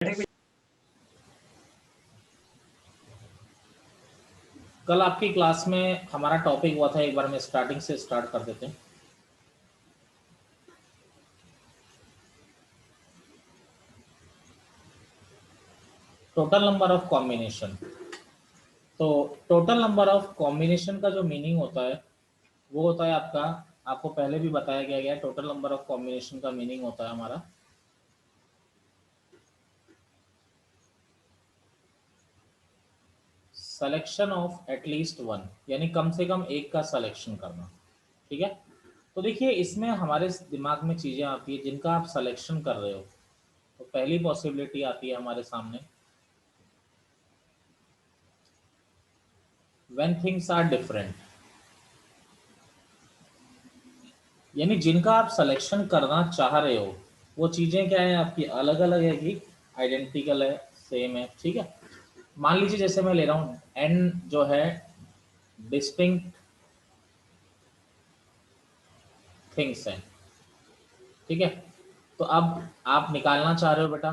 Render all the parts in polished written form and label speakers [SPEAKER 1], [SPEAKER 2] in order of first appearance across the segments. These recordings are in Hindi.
[SPEAKER 1] कल आपकी क्लास में हमारा टॉपिक हुआ था, एक बार में स्टार्टिंग से स्टार्ट कर देते हैं। Total number of combination. तो टोटल नंबर ऑफ कॉम्बिनेशन का जो मीनिंग होता है वो होता है आपका, आपको पहले भी बताया गया है। टोटल नंबर ऑफ कॉम्बिनेशन का मीनिंग होता है हमारा सिलेक्शन ऑफ एटलीस्ट वन, यानी कम से कम एक का सिलेक्शन करना। ठीक है। तो देखिए, इसमें हमारे दिमाग में चीजें आती है जिनका आप सिलेक्शन कर रहे हो। तो पहली पॉसिबिलिटी आती है हमारे सामने, व्हेन थिंग्स आर डिफरेंट, यानी जिनका आप सिलेक्शन करना चाह रहे हो वो चीजें क्या है आपकी, अलग अलग है कि आइडेंटिकल है, सेम है। ठीक है। मान लीजिए जैसे मैं ले रहा हूं एन जो है डिस्टिंक्ट थिंग्स है। ठीक है। तो अब आप निकालना चाह रहे हो बेटा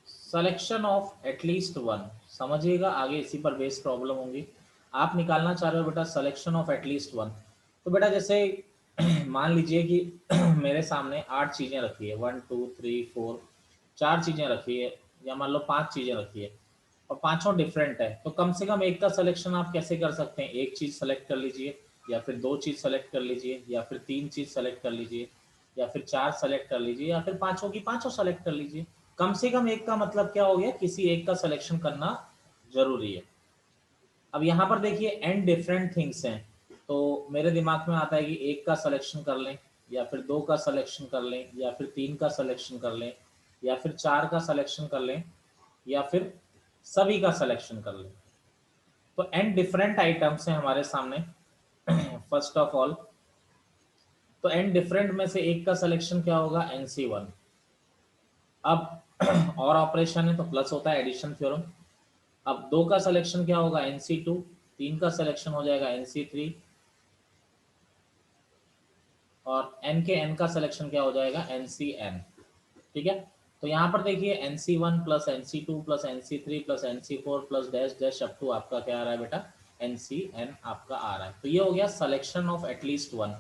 [SPEAKER 1] सिलेक्शन ऑफ एटलीस्ट वन। समझिएगा, आगे इसी पर बेस प्रॉब्लम होंगी। आप निकालना चाह रहे हो बेटा सिलेक्शन ऑफ एटलीस्ट वन। तो बेटा जैसे मान लीजिए कि मेरे सामने 8 चीजें रखी है, 1 2 3 4, 4 चीजें रखी है, या मान लो 5 चीजें रखी है और पांचों डिफरेंट है। तो कम से कम एक का सिलेक्शन आप कैसे कर सकते हैं? एक चीज सेलेक्ट कर लीजिए, या फिर 2 चीज सेलेक्ट कर लीजिए, या फिर 3 चीज सेलेक्ट कर लीजिए, या फिर 4 सेलेक्ट कर लीजिए, या फिर पांचों की पांचों सेलेक्ट कर लीजिए। कम से कम एक का मतलब क्या हो गया, किसी एक का सिलेक्शन करना जरूरी है। अब यहाँ पर देखिए एंड डिफरेंट थिंग्स हैं, तो मेरे दिमाग में आता है कि एक का सिलेक्शन कर लें, या फिर 2 का सिलेक्शन कर लें, या फिर 3 का सिलेक्शन कर लें, या फिर 4 का सिलेक्शन कर लें, या फिर सभी का सिलेक्शन कर लें। तो एंड डिफरेंट आइटम्स हैं हमारे सामने। फर्स्ट ऑफ ऑल, तो एंड डिफरेंट में से एक का सिलेक्शन क्या होगा, NC1। अब और ऑपरेशन है तो प्लस होता है, एडिशन थ्योरम। अब 2 का सिलेक्शन क्या होगा, NC2। 3 का सिलेक्शन हो जाएगा NC3, और n के n का सिलेक्शन क्या हो जाएगा, NCn। ठीक है। तो यहाँ पर देखिए NC1 plus NC2 plus NC3 plus NC4 plus dash dash up to आपका क्या आ रहा है बेटा, NCn आपका आ रहा है। तो ये हो गया सिलेक्शन ऑफ एटलीस्ट वन।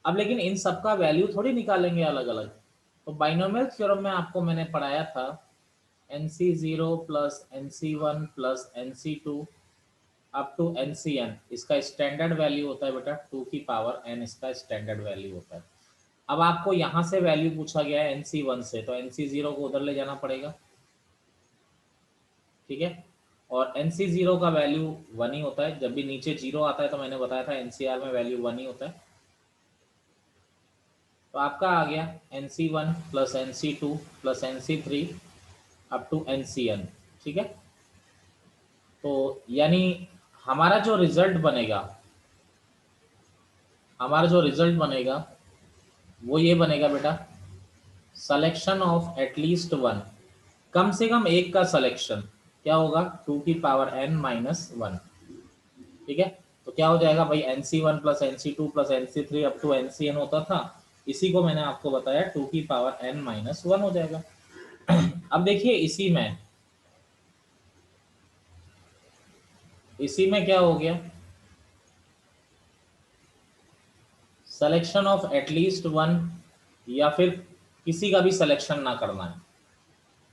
[SPEAKER 1] अब लेकिन इन सबका वैल्यू थोड़ी निकालेंगे अलग अलग। तो बाइनोमियल थ्योरम में आपको मैंने पढ़ाया था NC0 plus NC1 plus NC2 up to NCn, इसका स्टैंडर्ड वैल्यू होता है बेटा 2 की पावर n, इसका स्टैंडर्ड वैल्यू होता है। अब आपको यहां से वैल्यू पूछा गया है NC1 से, तो NC0 को उधर ले जाना पड़ेगा। ठीक है। और NC0 का वैल्यू 1 ही होता है, जब भी नीचे 0 आता है तो मैंने बताया था NCR में वैल्यू 1 ही होता है। तो आपका आ गया NC1 plus NC2 plus NC3 up to NCn। ठीक है। तो यानी हमारा जो रिजल्ट बनेगा, हमारा जो रिजल्ट बनेगा वो ये बनेगा बेटा, सिलेक्शन ऑफ एटलीस्ट वन, कम से कम एक का सिलेक्शन क्या होगा, 2 की पावर n-1। ठीक है। तो क्या हो जाएगा भाई, NC1 plus NC2 plus NC3 up to NCn होता था, इसी को मैंने आपको बताया 2 की पावर n-1 हो जाएगा। अब देखिए इसी में क्या हो गया, सिलेक्शन ऑफ एटलीस्ट वन, या फिर किसी का भी सिलेक्शन ना करना है।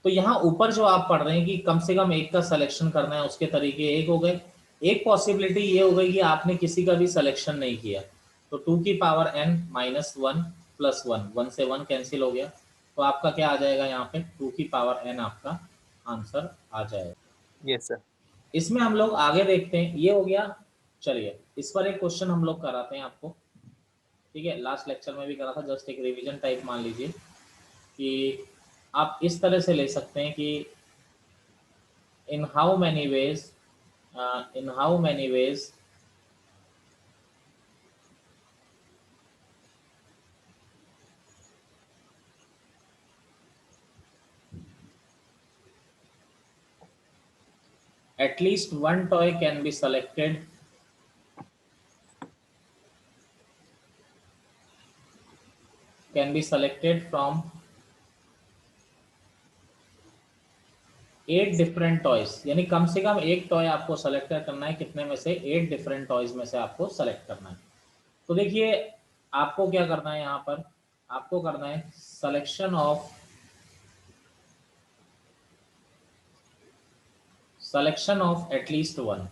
[SPEAKER 1] तो यहाँ ऊपर जो आप पढ़ रहे हैं कि कम से कम एक का सिलेक्शन करना है, उसके तरीके एक हो गए। एक पॉसिबिलिटी ये हो गई कि आपने किसी का भी सिलेक्शन नहीं किया, तो 2 की पावर n-1 प्लस 1 से 1 कैंसिल हो गया। तो आपका क्या आ जाएगा यहाँ पे, 2 की पावर n आपका आंसर आ जाएगा।
[SPEAKER 2] Yes sir.
[SPEAKER 1] इसमें हम लोग आगे देखते हैं, ये हो गया। चलिए इस पर एक क्वेश्चन हम लोग कराते हैं आपको। ठीक है, लास्ट लेक्चर में भी करा था, जस्ट एक रिवीजन टाइप मान लीजिए कि आप इस तरह से ले सकते हैं कि in how many ways, in how many ways at least one toy can be selected can be selected from 8 different toys, यानी कम से कम एक टॉय आपको सेलेक्ट करना है, कितने में से 8 डिफरेंट टॉयज में से आपको सेलेक्ट करना है। तो देखिए आपको क्या करना है, यहाँ पर आपको करना है सिलेक्शन ऑफ एटलीस्ट वन।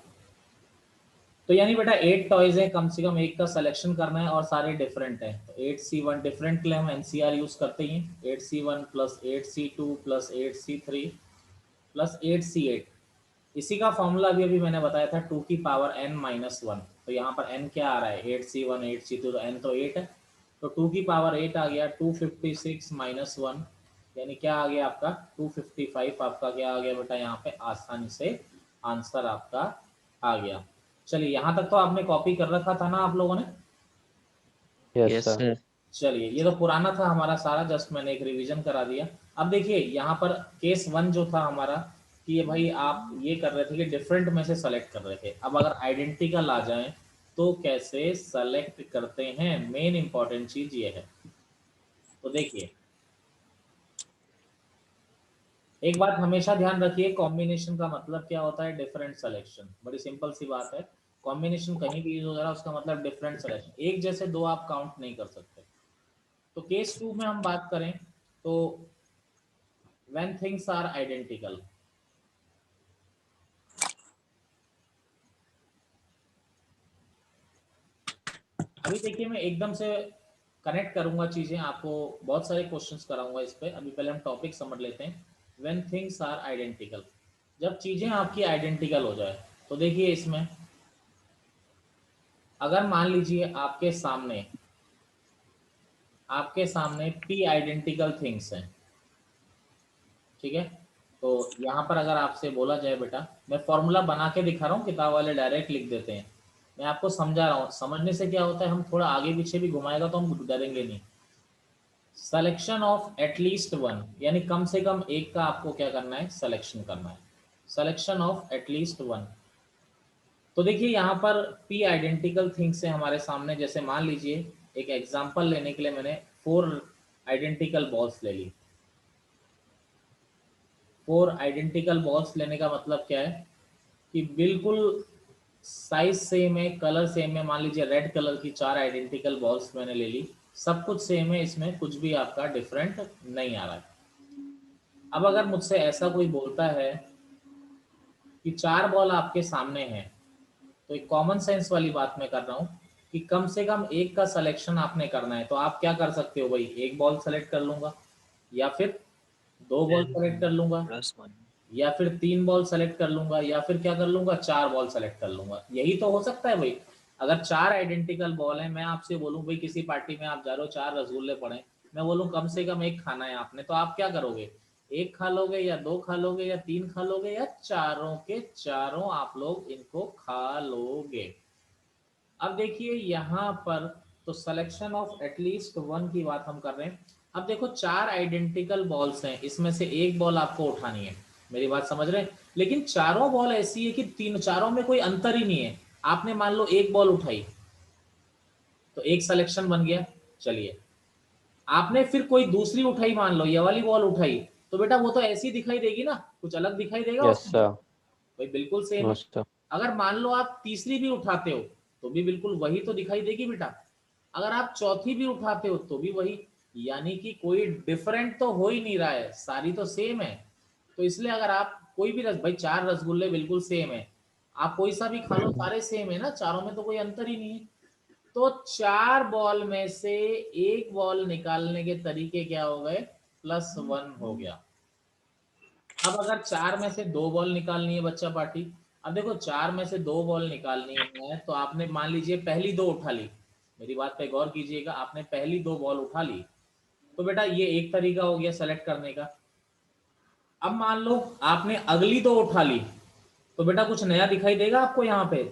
[SPEAKER 1] तो यानी बेटा 8 टॉयज है, कम से कम एक का सिलेक्शन करना है और सारे डिफरेंट हैं। तो 8C1 डिफरेंट के लिए हम एनसीआर यूज करते ही हैं, 8C1 plus 8C2 plus 8C3 plus 8C8। इसी का फॉर्मूला अभी अभी मैंने बताया था 2 की पावर n-1। तो यहाँ पर n क्या आ रहा है, 8C1 8C2, तो n तो 8 है, तो 2 की पावर 8 आ गया, 256 माइनस 1 यानी क्या आ गया आपका 255। आपका क्या आ गया बेटा, यहाँ पे आसानी से आंसर आपका आ गया। चलिए यहाँ तक तो आपने कॉपी कर रखा था ना आप लोगों ने?
[SPEAKER 2] Yes sir.
[SPEAKER 1] चलिए ये तो पुराना था हमारा सारा, जस्ट मैंने एक रिवीजन करा दिया। अब देखिए यहाँ पर केस 1 जो था हमारा कि ये भाई आप ये कर रहे थे कि डिफरेंट में से सेलेक्ट कर रहे थे। अब अगर आइडेंटिकल आ जाए तो कैसे सेलेक्ट करते हैं, मेन इंपॉर्टेंट चीज ये है। तो देखिए एक बात हमेशा ध्यान रखिए, कॉम्बिनेशन का मतलब क्या होता है, डिफरेंट सिलेक्शन। बड़ी सिंपल सी बात है, कॉम्बिनेशन कहीं भी यूज हो रहा है उसका मतलब डिफरेंट सिलेक्शन, एक जैसे दो आप काउंट नहीं कर सकते। तो केस 2 में हम बात करें तो when things are identical, अभी देखिए मैं एकदम से कनेक्ट करूंगा चीजें, आपको बहुत सारे क्वेश्चंस कराऊंगा इस पे। अभी पहले हम टॉपिक समझ लेते हैं। when things are identical, जब चीजें आपकी आइडेंटिकल हो जाए तो देखिए इसमें अगर मान लीजिए आपके सामने p आइडेंटिकल थिंग्स हैं, ठीक है। तो यहाँ पर अगर आपसे बोला जाए बेटा, मैं फॉर्मूला बना के दिखा रहा हूँ, किताब वाले डायरेक्ट लिख देते हैं, मैं आपको समझा रहा हूँ। समझने से क्या होता है, हम थोड़ा आगे पीछे भी घुमाएगा तो हम डरेंगे नहीं। सिलेक्शन ऑफ एटलीस्ट वन, यानी कम से कम एक का आपको क्या करना है, सिलेक्शन करना है। Selection of at least one. तो देखिए यहाँ पर p आइडेंटिकल थिंग्स है हमारे सामने। जैसे मान लीजिए एक एग्जांपल लेने के लिए मैंने 4 आइडेंटिकल बॉल्स ले ली। 4 आइडेंटिकल बॉल्स लेने का मतलब क्या है कि बिल्कुल साइज सेम है, कलर सेम है। मान लीजिए रेड कलर की 4 आइडेंटिकल बॉल्स मैंने ले ली, सब कुछ सेम है, इसमें कुछ भी आपका डिफरेंट नहीं आ रहा है। अब अगर मुझसे ऐसा कोई बोलता है कि 4 बॉल आपके सामने हैं, तो एक कॉमन सेंस वाली बात मैं कर रहा हूँ कि कम से कम एक का सिलेक्शन आपने करना है। तो आप क्या कर सकते हो भाई, एक बॉल सेलेक्ट कर लूंगा, या फिर 2 बॉल सेलेक्ट कर लूंगा,
[SPEAKER 2] +1।
[SPEAKER 1] या फिर 3 बॉल सेलेक्ट कर लूंगा, या फिर क्या कर लूंगा, 4 बॉल सेलेक्ट कर लूंगा। यही तो हो सकता है भाई। अगर 4 आइडेंटिकल बॉल है, मैं आपसे बोलूं भाई किसी पार्टी में आप जा रहे हो, 4 रसगुल्ले पड़े, मैं बोलूं कम से कम एक खाना है आपने, तो आप क्या करोगे, एक खा लोगे या 2 खा लोगे या 3 खा लोगे या चारों के चारों आप लोग इनको खा लोगे। अब देखिए यहाँ पर तो सिलेक्शन ऑफ एटलीस्ट वन की बात हम कर रहे हैं। अब देखो 4 आइडेंटिकल बॉल्स हैं, इसमें से एक बॉल आपको उठानी है, मेरी बात समझ रहे हैं। लेकिन चारों बॉल ऐसी है कि तीन चारों में कोई अंतर ही नहीं है। आपने मान लो एक बॉल उठाई तो एक सिलेक्शन बन गया। चलिए आपने फिर कोई दूसरी उठाई, मान लो ये वाली बॉल उठाई, तो बेटा वो तो ऐसी दिखाई देगी ना, कुछ अलग दिखाई देगा
[SPEAKER 2] यस
[SPEAKER 1] उसमें?
[SPEAKER 2] सर।
[SPEAKER 1] भाई बिल्कुल सेम
[SPEAKER 2] नो
[SPEAKER 1] है।
[SPEAKER 2] सर।
[SPEAKER 1] अगर मान लो आप तीसरी भी उठाते हो तो भी बिल्कुल वही तो दिखाई देगी बेटा। अगर आप चौथी भी उठाते हो तो भी वही, यानी कि कोई डिफरेंट तो हो ही नहीं रहा है, सारी तो सेम है। तो इसलिए अगर आप कोई भी भाई 4 रसगुल्ले बिल्कुल सेम है, आप कोई सा भी खा लो सारे सेम है ना, चारों में तो कोई अंतर ही नहीं है। तो 4 बॉल में से एक बॉल निकालने के तरीके क्या हो गए, +1 हो गया। अब अगर 4 में से 2 बॉल निकालनी है बच्चा पार्टी, अब देखो 4 में से 2 बॉल निकालनी है, तो आपने मान लीजिए पहली 2 उठा ली, मेरी बात पे गौर कीजिएगा, आपने पहली 2 बॉल उठा ली, तो बेटा ये एक तरीका हो गया सेलेक्ट करने का। अब मान लो आपने अगली 2 उठा ली, तो बेटा कुछ नया दिखाई देगा आपको यहाँ पे,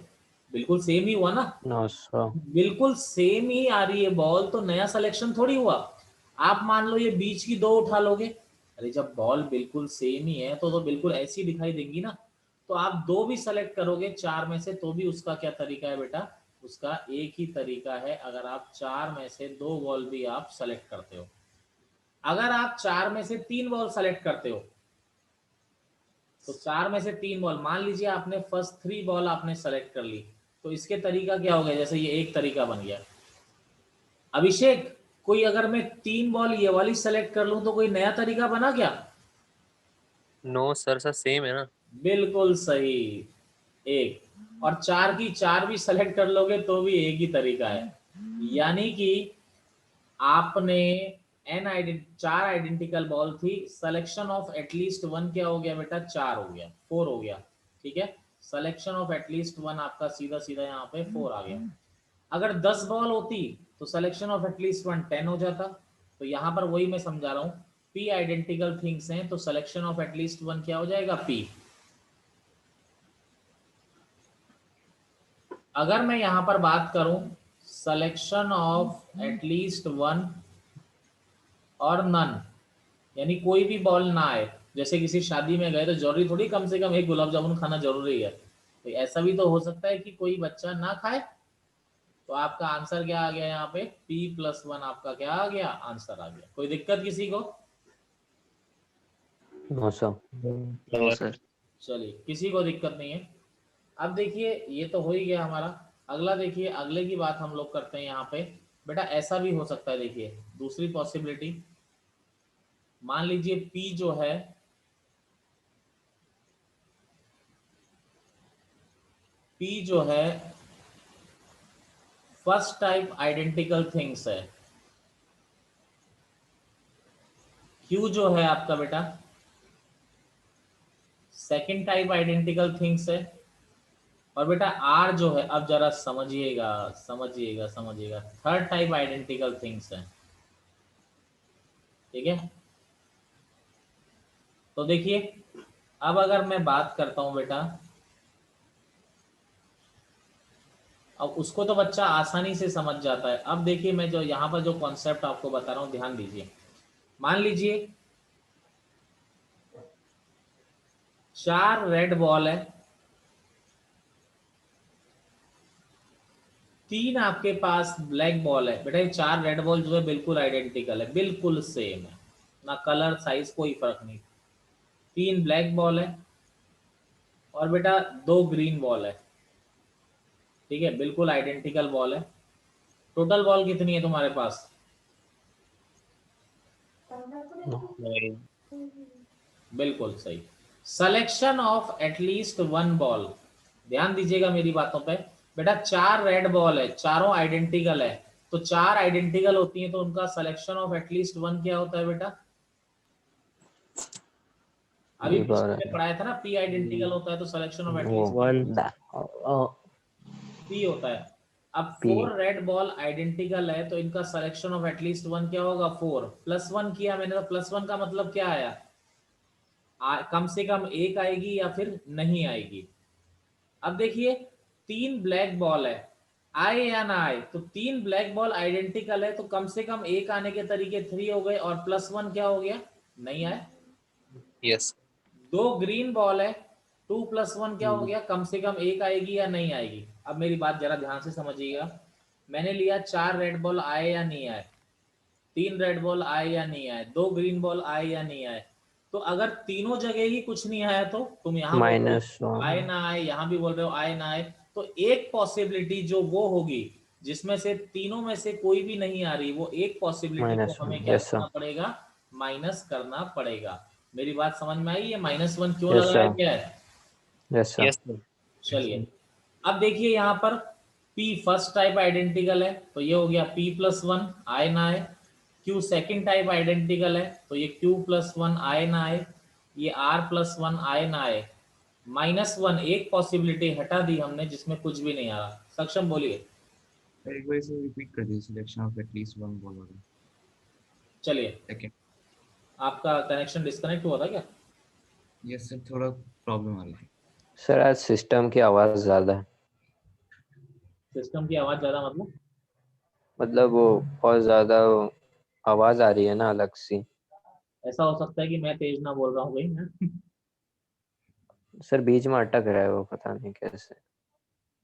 [SPEAKER 1] बिल्कुल सेम ही हुआ ना।
[SPEAKER 2] No sir.
[SPEAKER 1] बिल्कुल सेम ही आ रही है बॉल, तो नया सिलेक्शन थोड़ी हुआ। आप मान लो ये बीच की 2 उठा लोगे, अरे जब बॉल बिल्कुल सेम ही है तो बिल्कुल ऐसी दिखाई देंगी ना। तो आप 2 भी सेलेक्ट करोगे 4 में से तो भी उसका क्या तरीका है बेटा, उसका एक ही तरीका है, अगर आप 4 में से 2 बॉल भी आप सेलेक्ट करते हो। अगर आप 4 में से 3 बॉल सेलेक्ट करते हो, तो 4 में से 3 बॉल, मान लीजिए आपने फर्स्ट 3 बॉल आपने सेलेक्ट कर ली, तो इसके तरीका क्या हो गया, जैसे ये एक तरीका बन गया। अभिषेक, कोई अगर मैं 3 बॉल ये वाली सेलेक्ट कर लूं तो कोई नया तरीका बना क्या?
[SPEAKER 3] नो सर, सर सेम है ना।
[SPEAKER 1] बिल्कुल सही। एक और 4 की 4 भी सेलेक्ट कर लोगे तो भी एक ही तरीका है। यानी कि आपने चार आइडेंटिकल बॉल थी, सिलेक्शन ऑफ एटलीस्ट वन क्या हो गया बेटा, 4 हो गया, 4 हो गया। ठीक है, सिलेक्शन ऑफ एटलीस्ट वन आपका सीधा सीधा यहाँ पे 4 आ गया। अगर 10 बॉल होती तो सिलेक्शन ऑफ एटलीस्ट वन 10 हो जाता। तो यहाँ पर वही मैं समझा रहा हूँ, पी आइडेंटिकल थिंग्स हैं तो सिलेक्शन ऑफ एटलीस्ट वन क्या हो जाएगा, पी। अगर मैं यहां पर बात करूं सिलेक्शन ऑफ एटलीस्ट वन और नन, यानी कोई भी बॉल ना आए, जैसे किसी शादी में गए तो जरूरी थोड़ी कम से कम एक गुलाब जामुन खाना जरूरी है, तो ऐसा भी तो हो सकता है कि कोई बच्चा ना खाए। तो आपका आंसर क्या आ गया यहाँ पे, p+1 आपका क्या आ गया, आंसर आ गया। कोई दिक्कत किसी को?
[SPEAKER 2] No sir.
[SPEAKER 3] No sir.
[SPEAKER 1] चलिए, किसी को दिक्कत नहीं है। अब देखिए ये तो हो ही गया हमारा। अगला देखिए, अगले की बात हम लोग करते हैं यहाँ पे। बेटा ऐसा भी हो सकता है, देखिए दूसरी पॉसिबिलिटी, मान लीजिए P जो है, P जो है फर्स्ट टाइप आइडेंटिकल थिंग्स है, Q जो है आपका बेटा सेकंड टाइप आइडेंटिकल थिंग्स है, और बेटा R जो है, अब जरा समझिएगा समझिएगा समझिएगा, थर्ड टाइप आइडेंटिकल थिंग्स है। ठीक है, तो देखिए अब अगर मैं बात करता हूं बेटा, अब उसको तो बच्चा आसानी से समझ जाता है। अब देखिए मैं जो यहाँ पर जो कॉन्सेप्ट आपको बता रहा हूँ ध्यान दीजिए। मान लीजिए 4 रेड बॉल है, 3 आपके पास ब्लैक बॉल है। बेटा ये 4 रेड बॉल जो है बिल्कुल आइडेंटिकल है, बिल्कुल सेम है, ना कलर साइज कोई फर्क नहीं। 3 ब्लैक बॉल है और बेटा 2 ग्रीन बॉल है। ठीक है, बिल्कुल आइडेंटिकल बॉल है। टोटल बॉल कितनी है तुम्हारे पास? बिल्कुल सही। Selection of at least one ball, ध्यान दीजिएगा मेरी बातों पे। बेटा 4 रेड बॉल है, चारों आइडेंटिकल है, तो 4 आइडेंटिकल होती हैं तो उनका सिलेक्शन ऑफ एटलीस्ट वन क्या होता है बेटा? अभी पिछले में पढ़ाया था ना, पी आइडेंटिकल होता है तो selection of at least
[SPEAKER 3] one
[SPEAKER 1] P होता है। अब 4 रेड बॉल आइडेंटिकल है तो इनका सिलेक्शन ऑफ एटलीस्ट वन क्या होगा, 4 प्लस 1 किया मैंने, तो प्लस 1 का मतलब क्या आया, कम से कम एक आएगी या फिर नहीं आएगी। अब देखिए 3 ब्लैक बॉल है, आए या ना आए, तो 3 ब्लैक बॉल आइडेंटिकल है तो कम से कम एक आने के तरीके 3 हो गए, और प्लस 1 क्या हो गया, नहीं आए।
[SPEAKER 3] यस।
[SPEAKER 1] 2 ग्रीन बॉल है, 2 + 1 क्या हो गया, कम से कम एक आएगी या नहीं आएगी। अब मेरी बात जरा ध्यान से समझिएगा, मैंने लिया 4 रेड बॉल आए या नहीं आए, 3 रेड बॉल आए या नहीं आए, 2 ग्रीन बॉल आए या नहीं आए। तो अगर तीनों जगह ही कुछ नहीं आया तो तुम यहाँ बोल रहे हो आए ना आए, यहाँ भी बोल रहे हो आए ना आए, तो एक पॉसिबिलिटी जो वो होगी जिसमें से तीनों में से कोई भी नहीं आ रही, वो एक पॉसिबिलिटी को हमें क्या करना पड़ेगा, माइनस करना पड़ेगा। मेरी बात समझ में आई? ये -1 क्यों लगाया गया है?
[SPEAKER 2] Yes sir.
[SPEAKER 1] चलिए अब देखिए यहाँ पर P फर्स्ट टाइप आइडेंटिकल है तो ये हो गया P+1 आए ना आए, Q सेकंड टाइप आइडेंटिकल है तो ये Q+1 आए ना आए, ये R+1 आए ना आए। -1 एक पॉसिबिलिटी हटा दी हमने जिसमें कुछ भी नहीं आ रहा। सक्षम बोलिए।
[SPEAKER 4] एक बार इसे रिपीट कर दीजिए, selection of at least one ball वाला।
[SPEAKER 1] चलिए,
[SPEAKER 4] सेकंड।
[SPEAKER 1] आपका कनेक्शन डिस्कनेक्ट हुआ था क्या?
[SPEAKER 4] यस सर, थोड़ा प्रॉब्लम आ रही है
[SPEAKER 2] सर। आज सिस्टम की आवाज ज्यादा है,
[SPEAKER 1] सिस्टम की आवाज ज्यादा
[SPEAKER 2] मतलब वो बहुत ज्यादा आवाज आ रही है ना अलग सी।
[SPEAKER 1] ऐसा हो सकता है कि मैं तेज ना बोल रहा हूँ भाई मैं।
[SPEAKER 2] सर बीच में अटक रहा है वो, पता नहीं कैसे।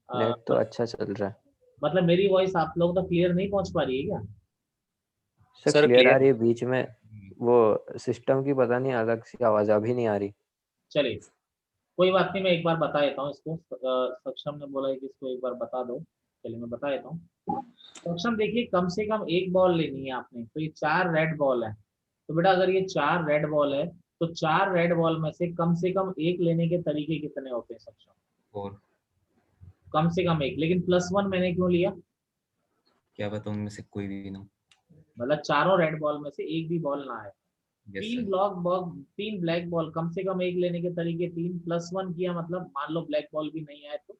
[SPEAKER 2] नेट तो अच्छा चल रहा है।
[SPEAKER 1] मतलब मेरी वॉइस आप लोगों तक क्लियर नहीं पहुंच पा रही है क्या?
[SPEAKER 2] सर
[SPEAKER 3] सर
[SPEAKER 2] क्लियर आ
[SPEAKER 3] क्लियर
[SPEAKER 2] रही है, बीच में वो सिस्टम की पता नहीं अलग सी आवाज अभी नहीं आ रही।
[SPEAKER 1] चलिए कोई बात नहीं, मैं एक बार बता देता हूँ इसको। सक्षम ने बोला है कि इसको एक बार बता दो। चलिए मैं बता देता हूँ। सक्षम देखिए, कम से कम एक बॉल लेनी है आपने, तो ये 4 रेड बॉल है। तो बेटा अगर ये 4 रेड बॉल है, तो 4 रेड बॉल में से कम एक लेने के तरीके कितने होते हैं सक्षम?
[SPEAKER 4] 4।
[SPEAKER 1] कम से कम एक, लेकिन +1 मैंने क्यों लिया?
[SPEAKER 4] क्या पता उनमें से कोई भी ना।
[SPEAKER 1] मतलब चारों रेड बॉल में से एक भी बॉल ना है।
[SPEAKER 4] यस
[SPEAKER 1] तीन
[SPEAKER 4] sir.
[SPEAKER 1] Black ball, 3 black ball, कम से कम एक लेने के तरीके 3 +1 किया, मतलब मान लो ब्लैक बॉल भी नहीं आए तो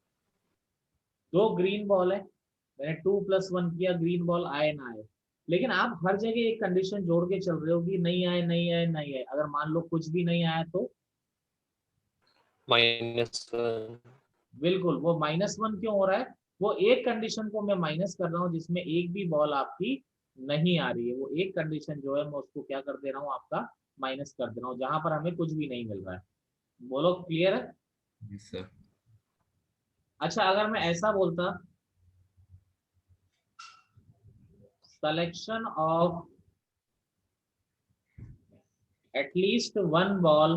[SPEAKER 1] 2 ग्रीन बॉल है, मैंने 2 + 1 किया, ग्रीन बॉल आए ना आए। लेकिन आप हर जगह एक कंडीशन जोड़ के चल रहे हो कि नहीं आए नहीं आए नहीं आए। अगर मान लो कुछ भी नहीं आया तो
[SPEAKER 3] -1।
[SPEAKER 1] बिल्कुल वो -1 क्यों हो रहा है? वो एक कंडीशन को मैं माइनस कर रहा हूँ जिसमें एक भी बॉल आपकी नहीं आ रही है। वो एक कंडीशन जो है मैं उसको क्या कर दे रहा हूँ, आपका माइनस कर दे रहा हूँ, जहां पर हमें कुछ भी नहीं मिल रहा है। बोलो क्लियर है?
[SPEAKER 4] Yes sir.
[SPEAKER 1] अच्छा अगर मैं ऐसा बोलता, selection of at least one ball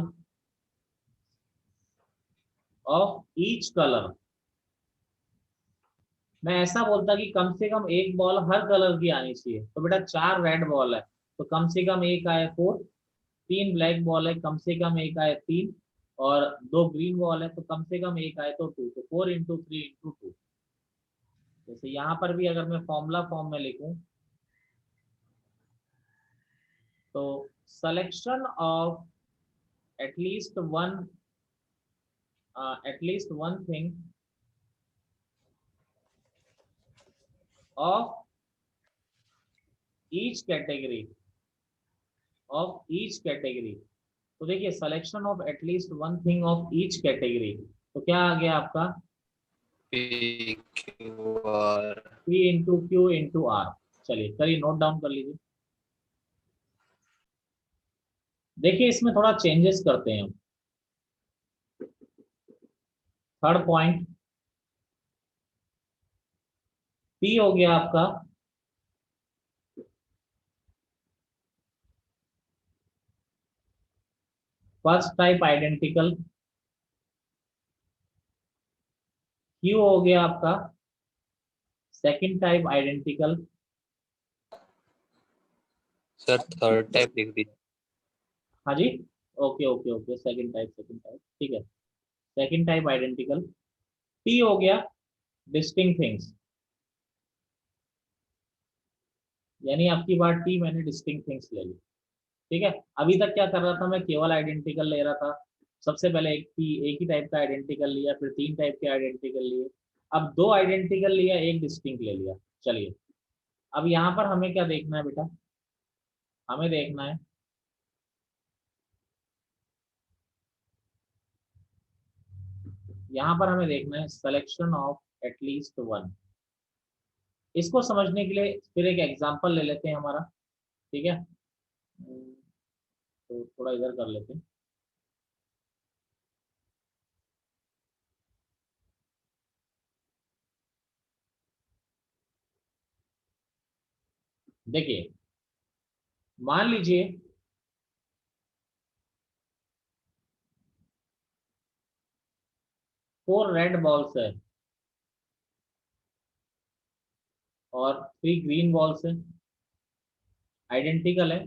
[SPEAKER 1] of each color, मैं ऐसा बोलता कि कम से कम एक बॉल हर कलर की आनी चाहिए। तो बेटा 4 रेड बॉल है तो कम से कम एक आए 4, 3 ब्लैक बॉल है कम से कम एक आए 3, और 2 ग्रीन बॉल है तो कम से कम एक आए तो 2, तो 4 × 3 × 2। जैसे यहाँ पर भी अगर मैं फॉर्मूला फॉर्म में लिखूं, तो selection of at least one thing of each category, तो देखिए selection of at least one thing of each category, तो क्या आ गया आपका?
[SPEAKER 3] PQR।
[SPEAKER 1] P × Q × R। चलिए करिए, नोट डाउन कर लीजिए। देखिए इसमें थोड़ा चेंजेस करते हैं हम। थर्ड पॉइंट P हो गया आपका फर्स्ट टाइप आइडेंटिकल, Q हो गया आपका second type identical.
[SPEAKER 3] Sir third type लिख दीजिए।
[SPEAKER 1] हाँ जी, okay okay okay, second type ठीक है, सेकंड टाइप आइडेंटिकल। T हो गया डिस्टिंक्ट थिंग्स, यानी आपकी बार T मैंने डिस्टिंक्ट थिंग्स ले ली। ठीक है, अभी तक क्या कर रहा था मैं, केवल आइडेंटिकल ले रहा था। सबसे पहले एक ही टाइप का आइडेंटिकल लिया, फिर 3 टाइप के आइडेंटिकल लिए, अब 2 आइडेंटिकल लिया, एक डिस्टिंक्ट ले लिया। चलिए अब यहाँ पर हमें क्या देखना है बेटा, हमें देखना है यहाँ पर हमें देखना है सिलेक्शन ऑफ एटलीस्ट वन। इसको समझने के लिए फिर एक एग्जांपल ले लेते हैं हमारा। ठीक है, तो थोड़ा इधर कर लेते हैं। देखिए मान लीजिए फोर रेड बॉल्स है और 3 ग्रीन बॉल्स है, आइडेंटिकल है।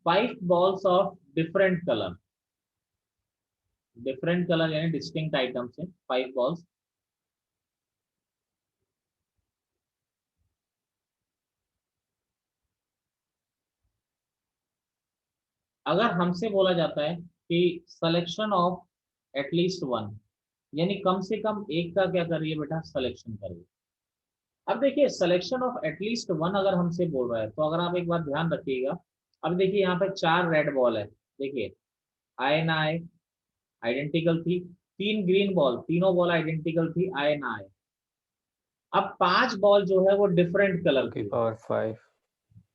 [SPEAKER 1] 5 बॉल्स ऑफ डिफरेंट कलर यानी डिस्टिंक्ट आइटम्स है 5 बॉल्स। अगर हमसे बोला जाता है कि सिलेक्शन ऑफ एटलीस्ट वन, यानी कम से कम एक का क्या करिए बेटा, सिलेक्शन करिए। अब देखिए सिलेक्शन ऑफ एटलीस्ट वन अगर हमसे बोल रहा है, तो अगर आप एक बात ध्यान रखिएगा। अब देखिए यहाँ पे 4 रेड बॉल है, देखिए आए ना आए, आइडेंटिकल थी। 3 ग्रीन बॉल, तीनों बॉल आइडेंटिकल थी, आए ना आए। अब 5 बॉल जो है वो डिफरेंट कलर
[SPEAKER 2] की
[SPEAKER 1] की है।
[SPEAKER 2] पावर 5।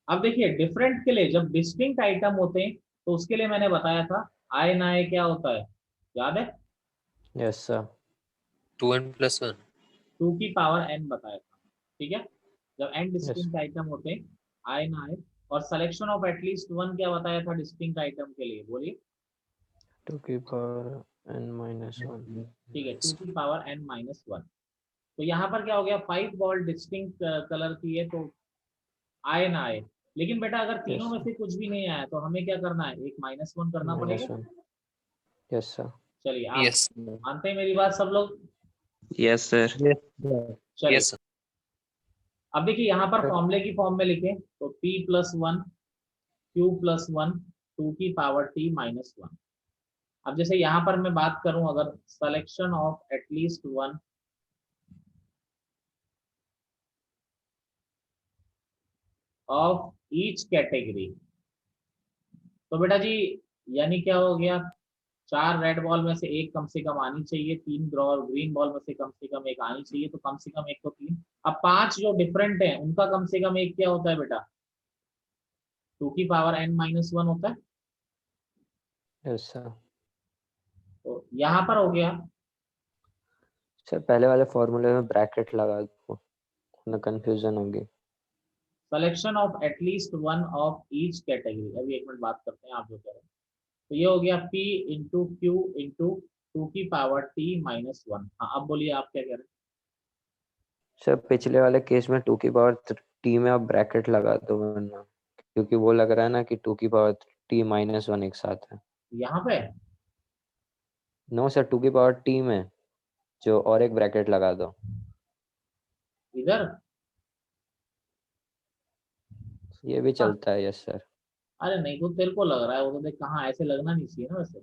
[SPEAKER 1] अब देखिए डिफरेंट के लिए जब डिस्टिंक्ट आइटम होते हैं तो उसके लिए मैंने बताया था आए ना आए क्या होता है, याद है?
[SPEAKER 2] Yes sir.
[SPEAKER 3] 2n + 1।
[SPEAKER 1] 2 की पावर n बताया था, ठीक है। जब n डिस्टिंक्ट आइटम होते आए ना आए, और सिलेक्शन ऑफ एटलीस्ट 1 क्या बताया था डिस्टिंक्ट आइटम के लिए, बोलिए।
[SPEAKER 2] 2 की पावर n-1।
[SPEAKER 1] ठीक है, 2 की पावर n-1। तो यहाँ पर क्या हो गया, 5 बॉल डिस्टिंक्ट कलर की है तो आए ना आए, लेकिन बेटा अगर तीनों
[SPEAKER 2] यस
[SPEAKER 1] में से कुछ भी नहीं आया तो हमें क्या करना है, एक -1 करना पड़ेगा।
[SPEAKER 2] -1। Yes sir.
[SPEAKER 1] चलिए, आप
[SPEAKER 3] Yes.
[SPEAKER 1] मानते हैं मेरी बात सब लोग?
[SPEAKER 4] Yes, sir.
[SPEAKER 3] Yes. Sir.
[SPEAKER 1] चलिए,
[SPEAKER 3] Yes. Sir.
[SPEAKER 1] अब देखिए यहाँ पर फॉर्मूले की फॉर्म में लिखे तो p+1 q+1 2 की पावर t-1। अब जैसे यहाँ पर मैं बात करूं, अगर selection of at least 1 of each category, तो बेटा जी यानी क्या हो गया, 4 रेड बॉल में से एक कम से कम आनी चाहिए, 3 ग्रीन बॉल में से कम एक आनी चाहिए, तो कम से कम एक तो 3। अब 5 जो डिफरेंट है उनका कम से कम एक क्या होता है बेटा, 2 की पावर n-1 होता है।
[SPEAKER 2] Yes sir.
[SPEAKER 1] तो यहाँ पर हो गया,
[SPEAKER 2] सर पहले वाले फॉर्मूले में ब्रैकेट लगा दो, ना कंफ्यूजन होगी।
[SPEAKER 1] Selection of at least 1 of each category, अभी एक मिनट बात करते हैं आप जो कह रहे हैं। तो ये हो गया p इंटू क्यू इंटू 2 की पावर t-1। हाँ, अब बोलिए आप क्या कह रहे हैं।
[SPEAKER 2] सर पिछले वाले केस में 2 की पावर t में आप ब्रैकेट लगा दो, वरना क्योंकि वो लग रहा है ना कि 2 की पावर t-1 एक साथ है।
[SPEAKER 1] यहाँ पे
[SPEAKER 2] नो सर, 2 की पावर t में जो और एक ब्रैकेट लगा दो।
[SPEAKER 1] इधर,
[SPEAKER 2] ये भी चलता है। Yes sir.
[SPEAKER 1] अरे नहीं, तो तेरे को लग रहा है, वो तो देख कहाँ, ऐसे लगना नहीं चाहिए ना, वैसे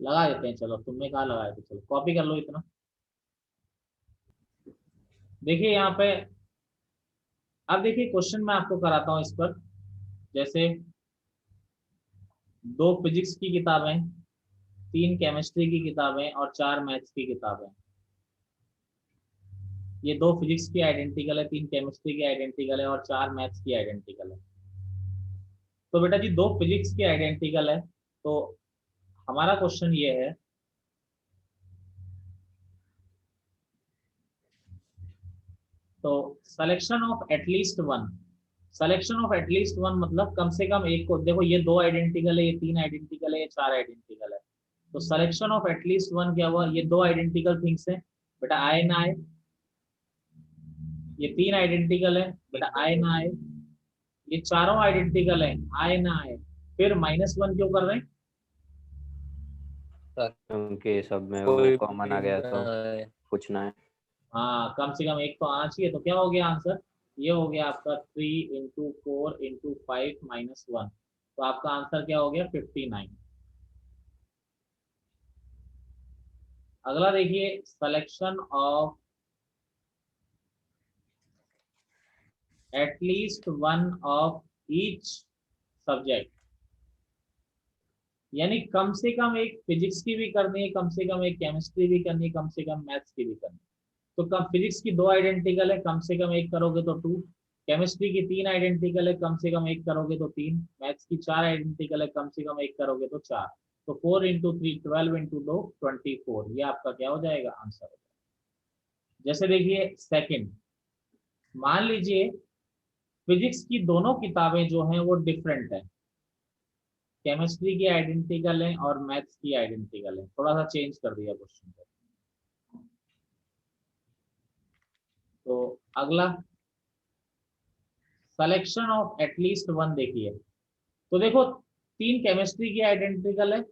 [SPEAKER 1] लगा देते हैं। चलो, तुमने कहा लगाए तो चलो कॉपी कर लो इतना। देखिए यहाँ पे, अब देखिए क्वेश्चन मैं आपको कराता हूँ इस पर। जैसे 2 फिजिक्स की किताबें, 3 केमिस्ट्री की किताबें और 4 मैथ्स की किताबें। ये 2 फिजिक्स की आइडेंटिकल है, 3 केमिस्ट्री की आइडेंटिकल है और 4 मैथ्स की आइडेंटिकल है। तो बेटा जी 2 फिजिक्स की आइडेंटिकल है, तो हमारा क्वेश्चन ये है, तो selection of at least 1, selection of at least 1 मतलब कम से कम एक को, देखो ये 2 आइडेंटिकल है, ये 3 आइडेंटिकल है, ये 4 आइडेंटिकल है। तो सिलेक्शन ऑफ एटलीस्ट 1 क्या हुआ, ये 2 आइडेंटिकल थिंग्स है बेटा, आए ना आए। ये 3 आइडेंटिकल है बेटा, आए ना आए। ये चारों आइडेंटिकल है, आए ना आए। फिर -1 क्यों कर रहे हैं,
[SPEAKER 3] Sir.
[SPEAKER 2] क्योंकि सब में वो
[SPEAKER 3] कोई
[SPEAKER 2] कॉमन आ
[SPEAKER 3] भी
[SPEAKER 2] गया तो पूछना है।
[SPEAKER 1] हाँ कम से कम एक तो आना चाहिए। तो क्या हो गया आंसर, ये हो गया आपका 3 इंटू 4 इंटू 5-1। तो आपका आंसर क्या हो गया, 59। अगला देखिए, selection of at least 1 of each subject, यानी कम से कम एक फिजिक्स की भी करनी है, कम से कम एक केमिस्ट्री भी करनी है, कम से कम मैथ्स की भी करनी है। तो कम फिजिक्स की 2 आइडेंटिकल है, कम से कम एक करोगे तो 2। केमिस्ट्री की 3 आइडेंटिकल है, कम से कम एक करोगे तो 3। मैथ्स की 4 आइडेंटिकल है, कम से कम एक करोगे तो 4। तो 4 इंटू 3 12 इंटू 2 24, ये आपका क्या हो जाएगा, आंसर हो जाएगा। जैसे देखिए सेकंड, मान लीजिए फिजिक्स की दोनों किताबें जो हैं वो डिफरेंट है, केमिस्ट्री की आइडेंटिकल है और मैथ्स की आइडेंटिकल है। थोड़ा सा चेंज कर दिया क्वेश्चन को। तो अगला, सिलेक्शन ऑफ एटलीस्ट 1 देखिए, तो देखो 3 केमिस्ट्री की आइडेंटिकल है,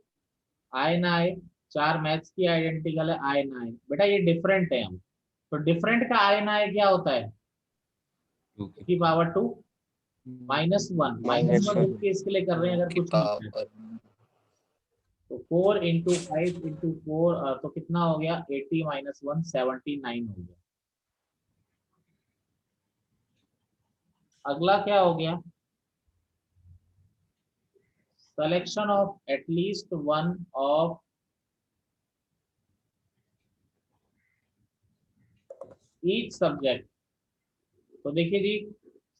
[SPEAKER 1] आए ना आए। 4 मैथ्स की आइडेंटिकल है, आए ना आए। बेटा ये डिफरेंट है हम, तो डिफरेंट का आए ना आए क्या होता है, 2 की पावर 2 -1। -1 इस केस के लिए कर रहे हैं अगर
[SPEAKER 3] की
[SPEAKER 1] कुछ नहीं है।
[SPEAKER 3] पावर
[SPEAKER 1] तो 4 इंटू 5 इंटू 4 तो कितना हो गया, 80 -1 79 हो गया। अगला क्या हो गया, selection of at least 1 of each subject. तो देखिए जी,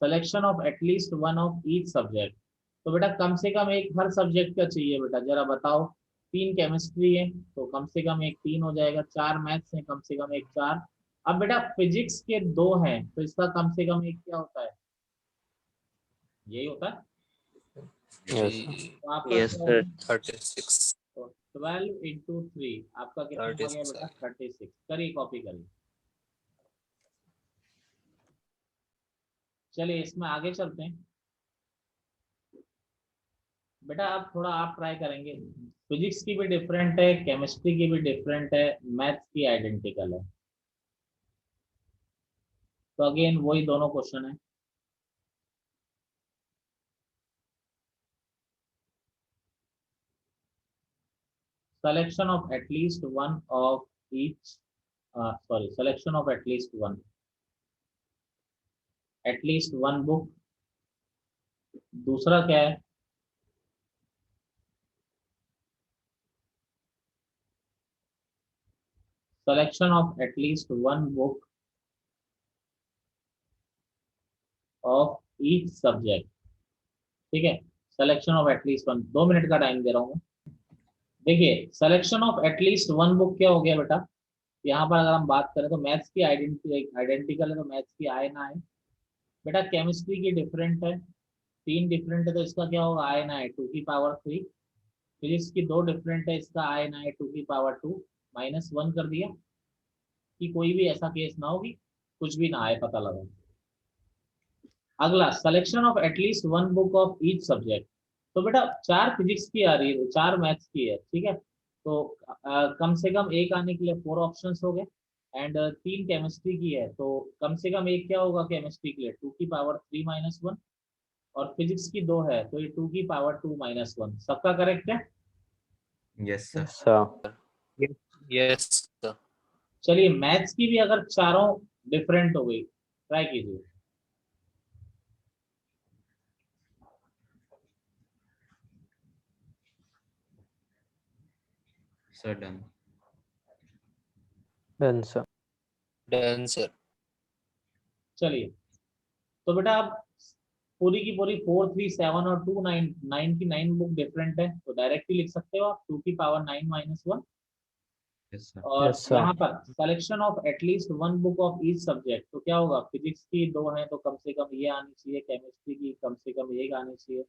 [SPEAKER 1] selection of at least 1 of each subject, तो बेटा कम से कम एक हर सब्जेक्ट का चाहिए बेटा, जरा बताओ। 3 केमिस्ट्री है तो कम से कम एक 3 हो जाएगा, 4 मैथ्स है कम से कम एक 4, अब बेटा फिजिक्स के 2 हैं तो इसका कम से कम एक क्या होता है, यही होता है।
[SPEAKER 2] Yes,
[SPEAKER 1] तो आपका
[SPEAKER 3] Yes,
[SPEAKER 1] क्या
[SPEAKER 3] sir.
[SPEAKER 1] होगा,
[SPEAKER 3] 36.
[SPEAKER 1] तो 12 इंटू 3 आपका कितना आ गया
[SPEAKER 3] 36
[SPEAKER 1] बेटा, 36। करिए कॉपी करिए। चलिए इसमें आगे चलते हैं। बेटा आप थोड़ा आप ट्राई करेंगे, फिजिक्स की भी डिफरेंट है, केमिस्ट्री की भी डिफरेंट है, मैथ्स की आइडेंटिकल है। तो अगेन वही दोनों क्वेश्चन है। selection of at least one of each selection of at least one book। दूसरा क्या है, selection of at least one book of each subject। ठीक है, selection of at least one, 2 minute का टाइम दे रहा हूँ। देखिए selection of at least one book क्या हो गया बेटा, यहाँ पर अगर हम बात करें तो मैथ्स की आइडेंटिकल है तो मैथ्स की आए ना आए। बेटा केमिस्ट्री की डिफरेंट है, 3 डिफरेंट है तो इसका क्या होगा, आए ना आए 2 की पावर 3। फिजिक्स की 2 डिफरेंट है, इसका आए ना आए 2 की पावर 2, -1 कर दिया कि कोई भी ऐसा केस ना हो कि कुछ भी ना आए, पता लगा। अगला selection of at least one book of each subject. तो बेटा 4 फिजिक्स की आ रही है, 4 मैथ्स की है, ठीक है। तो कम से कम एक आने के लिए 4 ऑप्शंस हो गए, एंड 3 केमिस्ट्री की है तो कम से कम एक क्या होगा केमिस्ट्री के लिए, 2 की पावर 3 -1। और फिजिक्स की 2 है तो ये 2 की पावर 2 -1। सबका करेक्ट है।
[SPEAKER 4] Yes, sir.
[SPEAKER 2] yes, sir.
[SPEAKER 3] Yes, yes, sir.
[SPEAKER 1] चलिए मैथ्स की भी अगर चारों डिफरेंट हो गई, ट्राई कीजिए।
[SPEAKER 4] Sir, done.
[SPEAKER 2] Done, sir.
[SPEAKER 3] Done, sir.
[SPEAKER 1] चलिए तो बेटा आप पूरी की पूरी 4 3 7 और 2 9 9 की 9 बुक डिफरेंट है तो डायरेक्टली लिख सकते हो आप 2 की पावर 9 -1।
[SPEAKER 4] Yes, sir.
[SPEAKER 1] और
[SPEAKER 2] Yes, sir.
[SPEAKER 1] यहाँ पर selection of at least one book of each subject तो क्या होगा, फिजिक्स की 2 है तो कम से कम ये आनी चाहिए, केमिस्ट्री की कम से कम एक आनी चाहिए,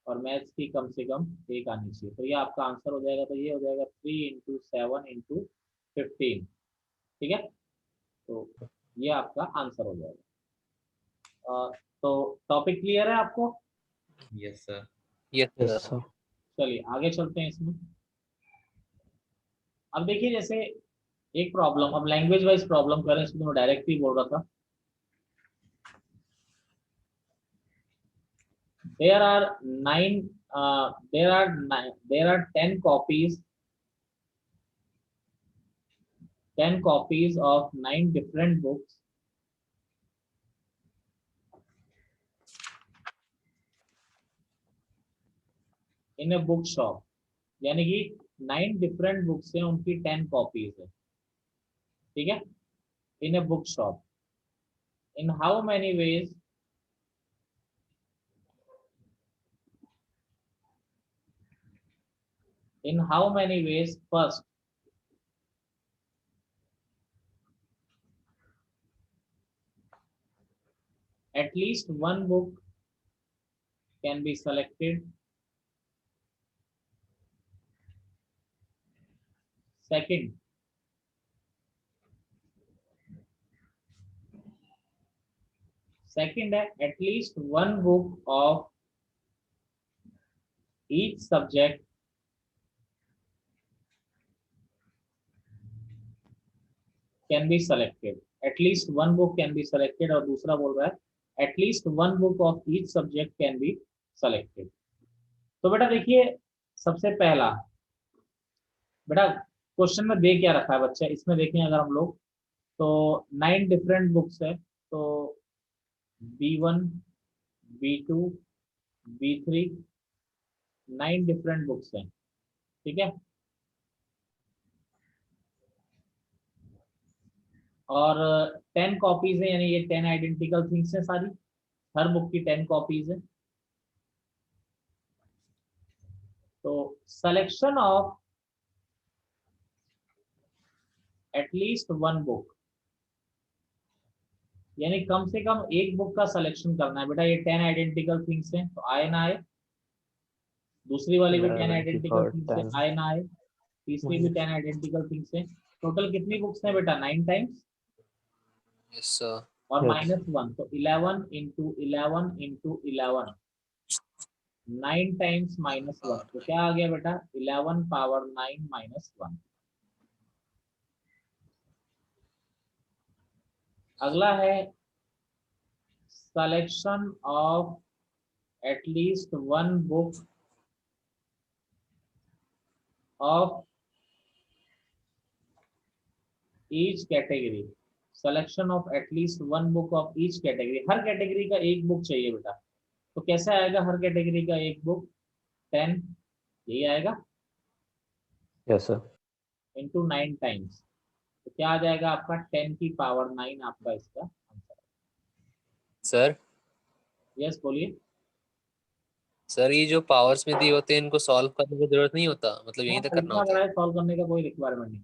[SPEAKER 1] और मैथ्स की कम से कम एक आनी चाहिए। तो ये आपका आंसर हो जाएगा, तो ये हो जाएगा 3 × 7 × 15। ठीक है, तो ये आपका आंसर हो जाएगा। तो टॉपिक क्लियर है आपको।
[SPEAKER 4] Yes, sir.
[SPEAKER 3] Yes,
[SPEAKER 2] Yes,
[SPEAKER 3] sir.
[SPEAKER 2] sir.
[SPEAKER 1] चलिए आगे चलते हैं इसमें। अब देखिए जैसे एक प्रॉब्लम, अब लैंग्वेज वाइज प्रॉब्लम करें, इसमें मैं डायरेक्ट ही बोल रहा था। there are 9 there are 10 copies of 9 different books in a book shop। यानी कि 9 डिफरेंट बुक्स हैं, उनकी 10 कॉपीज है, ठीक है, in a book shop. In how many ways first at least one book can be selected, second है at least one book of each subject can be selected। at least one book can be selected, और दूसरा बोल रहा है at least one book of each subject can be selected। तो बेटा देखिए सबसे पहला, बेटा क्वेश्चन में दे क्या रखा है बच्चा, इसमें देखें अगर हम लोग तो 9 डिफरेंट बुक्स है, तो B1 B2 B3 9 different books हैं, ठीक है। और 10 कॉपीज है, यानी ये 10 आइडेंटिकल थिंग्स है सारी, हर बुक की 10 कॉपीज है। तो selection of at least one book, यानी कम से कम एक बुक का सिलेक्शन करना है बेटा। ये 10 आइडेंटिकल थिंग्स हैं, तो आए ना आए। दूसरी वाली भी 10
[SPEAKER 2] 11 की
[SPEAKER 1] आइडेंटिकल
[SPEAKER 2] पावर
[SPEAKER 1] थिंग्स है,
[SPEAKER 2] 10
[SPEAKER 1] आए ना आए। तीसरी भी 10 आइडेंटिकल थिंग्स है। टोटल कितनी बुक्स हैं बेटा? 9 टाइम्स
[SPEAKER 3] Yes, sir.
[SPEAKER 1] और
[SPEAKER 2] Yes.
[SPEAKER 1] -1, तो 11 इंटू 11 इंटू 11, 9 टाइम्स -1, तो क्या आ गया बेटा? 11 पावर 9 -1। अगला है selection of at least one book of each category। selection of at least one book of each category। Her category का एक बुक चाहिए बेटा। तो कैसे आएगा हर कैटेगरी का एक बुक? 10, यही आएगा,
[SPEAKER 2] Yes, sir.
[SPEAKER 1] इंटू 9 टाइम्स, तो क्या आ जाएगा आपका? 10 की पावर 9 आपका इसका आंसर।
[SPEAKER 3] सर
[SPEAKER 1] यस बोलिए।
[SPEAKER 3] सर ये जो पावर्स में दिए होते हैं इनको सॉल्व करने की जरूरत नहीं होता, मतलब
[SPEAKER 1] हाँ,
[SPEAKER 3] यहीं तक
[SPEAKER 1] तो
[SPEAKER 3] करना
[SPEAKER 1] इतना
[SPEAKER 3] होता
[SPEAKER 1] बड़ा
[SPEAKER 3] है।
[SPEAKER 1] है, सॉल्व करने का कोई रिक्वायरमेंट नहीं।